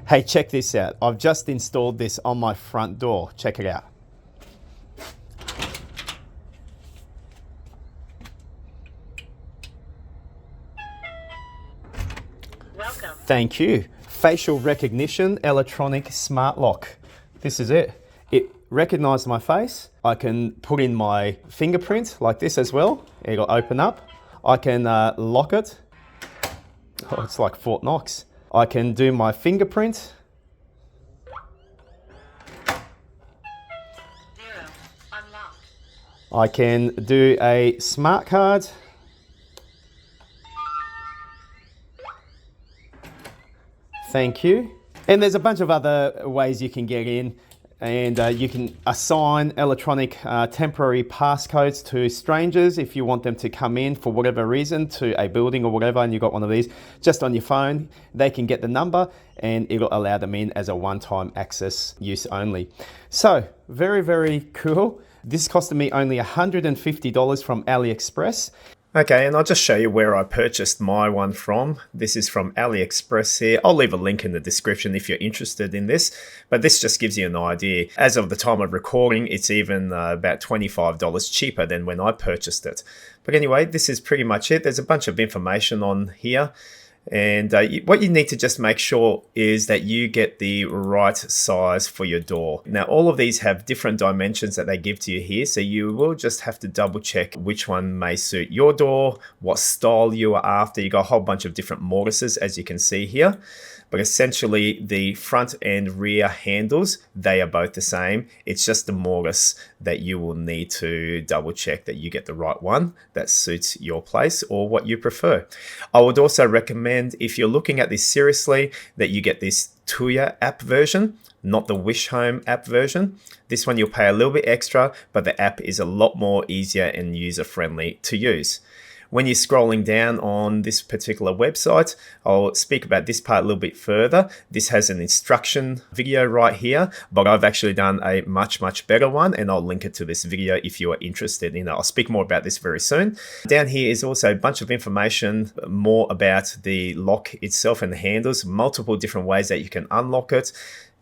Hey, check this out. I've just installed this on my front door. Check it out. Welcome. Thank you. Facial recognition, electronic smart lock. This is it. It recognized my face. I can put in my fingerprint like this as well. It'll open up. I can lock it. Oh, it's like Fort Knox. I can do my fingerprint. 0. Unlocked. I can do a smart card. Thank you. And there's a bunch of other ways you can get in, and you can assign electronic temporary passcodes to strangers if you want them to come in for whatever reason to a building or whatever, and you've got one of these just on your phone. They can get the number and it'll allow them in as a one-time access use only. So very, very cool. This costed me only $150 from AliExpress. Okay, and I'll just show you where I purchased my one from. This is from AliExpress here. I'll leave a link in the description if you're interested in this, but this just gives you an idea. As of the time of recording, it's even about $25 cheaper than when I purchased it. But anyway, this is pretty much it. There's a bunch of information on here. And what you need to just make sure is that you get the right size for your door. Now, all of these have different dimensions that they give to you here, so you will just have to double check which one may suit your door, what style you are after. You got a whole bunch of different mortises, as you can see here. But essentially, the front and rear handles, they are both the same. It's just the mortise that you will need to double check that you get the right one that suits your place or what you prefer. I would also recommend, if you're looking at this seriously, that you get this Tuya App version, not the Wish Home app version. This one you'll pay a little bit extra, but the app is a lot more easier and user-friendly to use. When you're scrolling down on this particular website, I'll speak about this part a little bit further. This has an instruction video right here, but I've actually done a much, much better one, and I'll link it to this video if you are interested in it. I'll speak more about this very soon. Down here is also a bunch of information more about the lock itself and the handles, multiple different ways that you can unlock it.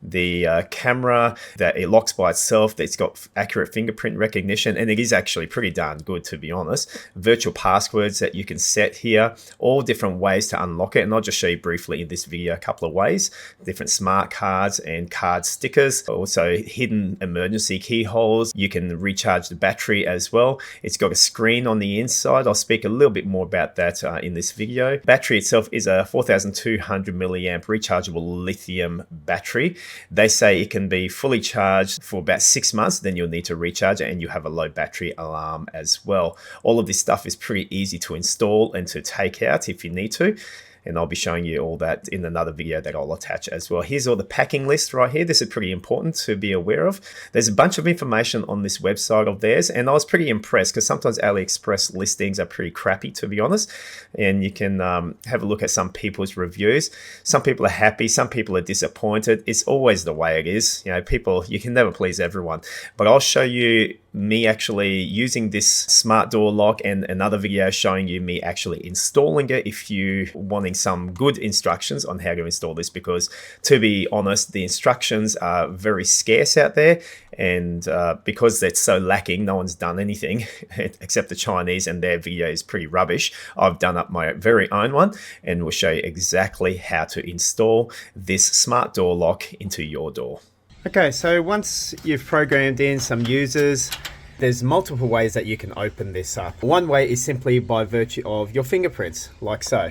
The camera, that it locks by itself, that it's got accurate fingerprint recognition, and it is actually pretty darn good, to be honest. Virtual passwords that you can set here, all different ways to unlock it, and I'll just show you briefly in this video a couple of ways. Different smart cards and card stickers, also hidden emergency keyholes. You can recharge the battery as well. It's got a screen on the inside. I'll speak a little bit more about that in this video. Battery itself is a 4,200 milliamp rechargeable lithium battery. They say it can be fully charged for about 6 months, then you'll need to recharge it, and you have a low battery alarm as well. All of this stuff is pretty easy to install and to take out if you need to. And I'll be showing you all that in another video that I'll attach as well. Here's all the packing list right here. This is pretty important to be aware of. There's a bunch of information on this website of theirs, and I was pretty impressed because sometimes AliExpress listings are pretty crappy, to be honest. And you can have a look at some people's reviews. Some people are happy, some people are disappointed. It's always the way it is. You know, people, you can never please everyone. But I'll show you me actually using this smart door lock and another video showing you me actually installing it if you wanting some good instructions on how to install this, because to be honest, the instructions are very scarce out there, and because that's so lacking, no one's done anything except the Chinese, and their video is pretty rubbish. I've done up my very own one and will show you exactly how to install this smart door lock into your door. Okay, so once you've programmed in some users, there's multiple ways that you can open this up. One way is simply by virtue of your fingerprints, like so.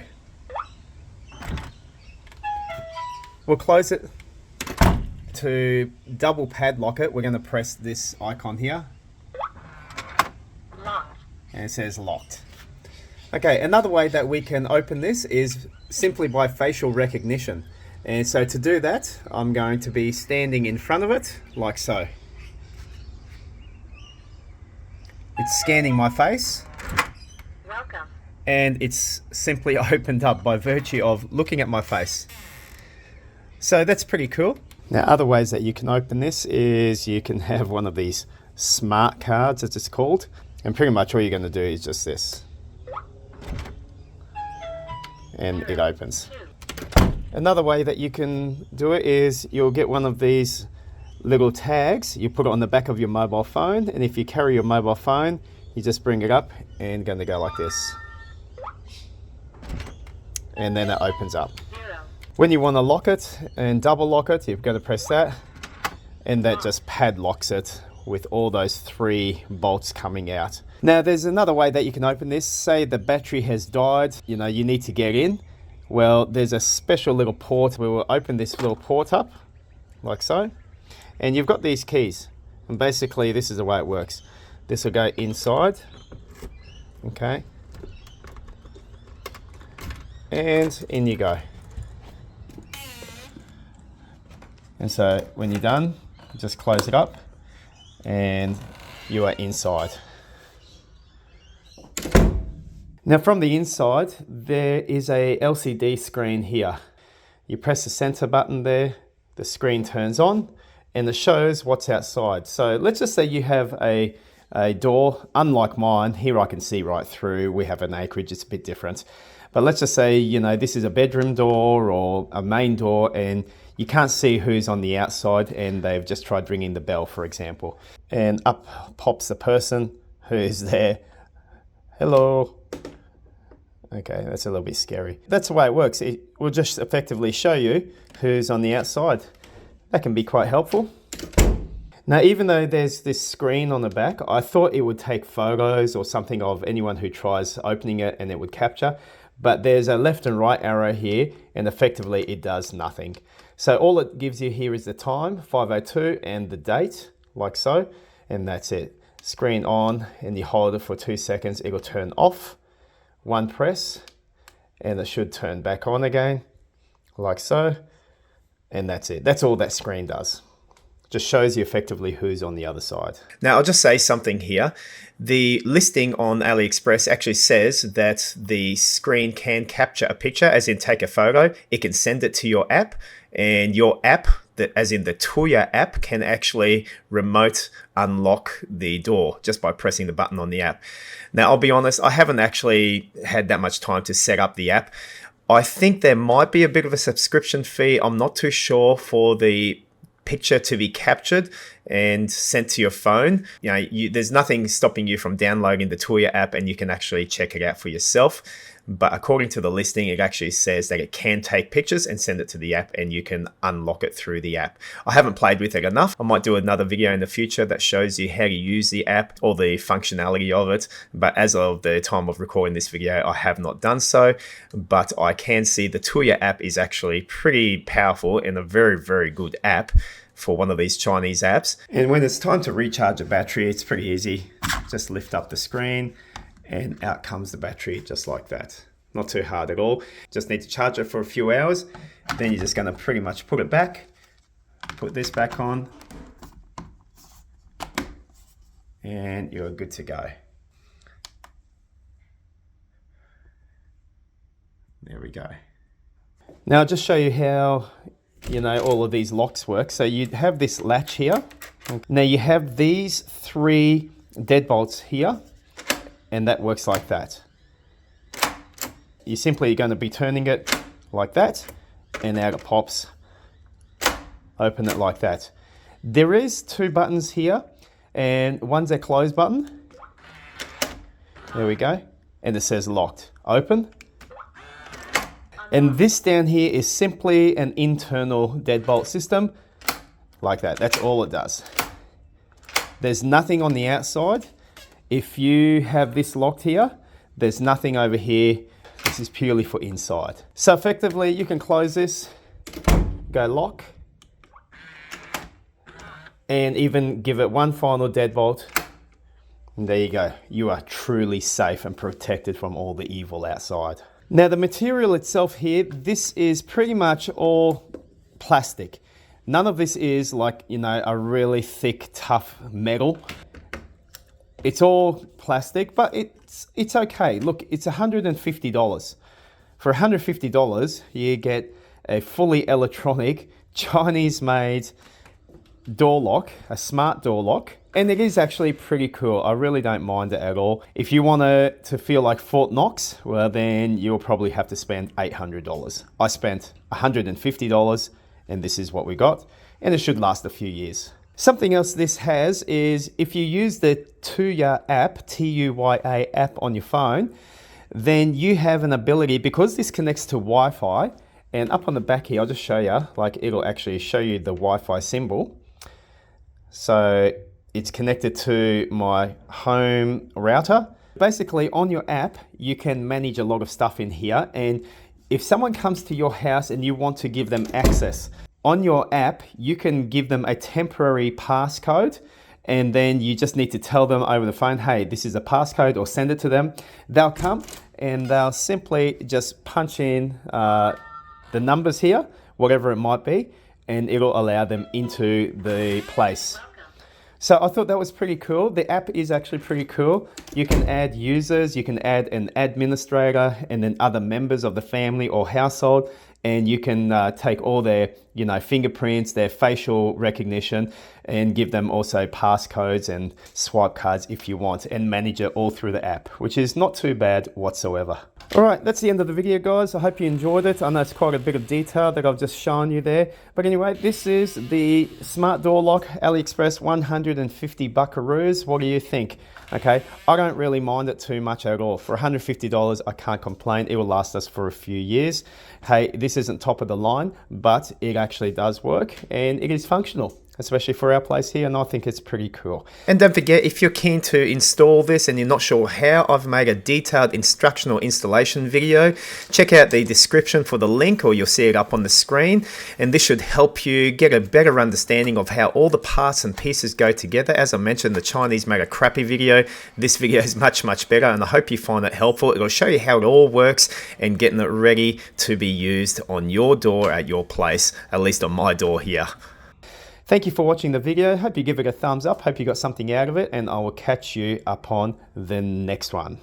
We'll close it. To double padlock it, we're going to press this icon here. Locked. And it says locked. Okay, another way that we can open this is simply by facial recognition. And so to do that, I'm going to be standing in front of it, like so. It's scanning my face. Welcome. And it's simply opened up by virtue of looking at my face. So that's pretty cool. Now, other ways that you can open this is you can have one of these smart cards, as it's called. And pretty much all you're going to do is just this. And it opens. Another way that you can do it is you'll get one of these little tags, you put it on the back of your mobile phone, and if you carry your mobile phone, you just bring it up and going to go like this. And then it opens up. 0. When you want to lock it and double lock it, you've got to press that, and that just padlocks it with all those 3 bolts coming out. Now there's another way that you can open this. Say the battery has died, you know, you need to get in. Well, there's a special little port. We will open this little port up like so, and you've got these keys, and basically this is the way it works. This will go inside, okay, and in you go. And so when you're done, just close it up and you are inside. Now from the inside, there is a LCD screen here. You press the center button there, the screen turns on and it shows what's outside. So let's just say you have a door, unlike mine. Here I can see right through. We have an acreage, it's a bit different. But let's just say, you know, this is a bedroom door or a main door and you can't see who's on the outside and they've just tried ringing the bell, for example. And up pops the person who's there. Hello. Okay, that's a little bit scary. That's the way it works. It will just effectively show you who's on the outside. That can be quite helpful. Now, even though there's this screen on the back, I thought it would take photos or something of anyone who tries opening it and it would capture. But there's a left and right arrow here and effectively it does nothing. So all it gives you here is the time, 5:02, and the date, like so, and that's it. Screen on and you hold it for 2 seconds, it'll turn off. One press and it should turn back on again, like so, and that's it. That's all that screen does. Just shows you effectively who's on the other side. Now I'll just say something here. The listing on AliExpress actually says that the screen can capture a picture, as in take a photo. It can send it to your app, and your app, as in the Tuya app, can actually remote unlock the door just by pressing the button on the app. Now, I'll be honest, I haven't actually had that much time to set up the app. I think there might be a bit of a subscription fee. I'm not too sure for the picture to be captured and sent to your phone. You know, there's nothing stopping you from downloading the Tuya app and you can actually check it out for yourself. But according to the listing, it actually says that it can take pictures and send it to the app and you can unlock it through the app. I haven't played with it enough. I might do another video in the future that shows you how to use the app or the functionality of it. But as of the time of recording this video, I have not done so. But I can see the Tuya app is actually pretty powerful and a very, very good app for one of these Chinese apps. And when it's time to recharge a battery, it's pretty easy. Just lift up the screen and out comes the battery just like that. Not too hard at all. Just need to charge it for a few hours. Then you're just going to pretty much put it back, put this back on, and you're good to go. There we go. Now I'll just show you how, you know, all of these locks work. So you have this latch here. Now you have these 3 deadbolts here, and that works like that. You're simply going to be turning it like that, and out it pops. Open it like that. There is 2 buttons here, and one's a close button. There we go. And it says locked. Open. And this down here is simply an internal deadbolt system, like that. That's all it does. There's nothing on the outside. If you have this locked here, there's nothing over here. This is purely for inside. So effectively, you can close this, go lock, and even give it one final deadbolt. And there you go. You are truly safe and protected from all the evil outside. Now the material itself here, this is pretty much all plastic. None of this is like, you know, a really thick, tough metal. It's all plastic, but it's okay. Look, it's $150. For $150, you get a fully electronic, Chinese-made door lock, a smart door lock, And it is actually pretty cool. I really don't mind it at all. If you want to feel like Fort Knox, well then you'll probably have to spend $800. I spent $150 and this is what we got. And it should last a few years. Something else this has is if you use the Tuya app, Tuya app on your phone, then you have an ability, because this connects to Wi-Fi, and up on the back here, I'll just show you, like it'll actually show you the Wi-Fi symbol. So it's connected to my home router. Basically on your app, you can manage a lot of stuff in here. And if someone comes to your house and you want to give them access, on your app, you can give them a temporary passcode, and then you just need to tell them over the phone, hey, this is a passcode, or send it to them. They'll come and they'll simply just punch in the numbers here, whatever it might be, and it'll allow them into the place. So I thought that was pretty cool. The app is actually pretty cool. You can add users, you can add an administrator, and then other members of the family or household, and you can take all their, fingerprints, their facial recognition, and give them also passcodes and swipe cards if you want, and manage it all through the app, which is not too bad whatsoever. All right, that's the end of the video, guys. I hope you enjoyed it. I know it's quite a bit of detail that I've just shown you there. But anyway, this is the smart door lock, AliExpress, 150 buckaroos. What do you think? Okay, I don't really mind it too much at all. For $150, I can't complain. It will last us for a few years. Hey, this isn't top of the line, but it actually does work and it is functional, especially for our place here, and I think it's pretty cool. And don't forget, if you're keen to install this and you're not sure how, I've made a detailed instructional installation video. Check out the description for the link, or you'll see it up on the screen, and this should help you get a better understanding of how all the parts and pieces go together. As I mentioned, the Chinese made a crappy video. This video is much better, and I hope you find it helpful. It'll show you how it all works and getting it ready to be used on your door at your place, at least on my door here. Thank you for watching the video. Hope you give it a thumbs up. Hope you got something out of it, and I will catch you up on the next one.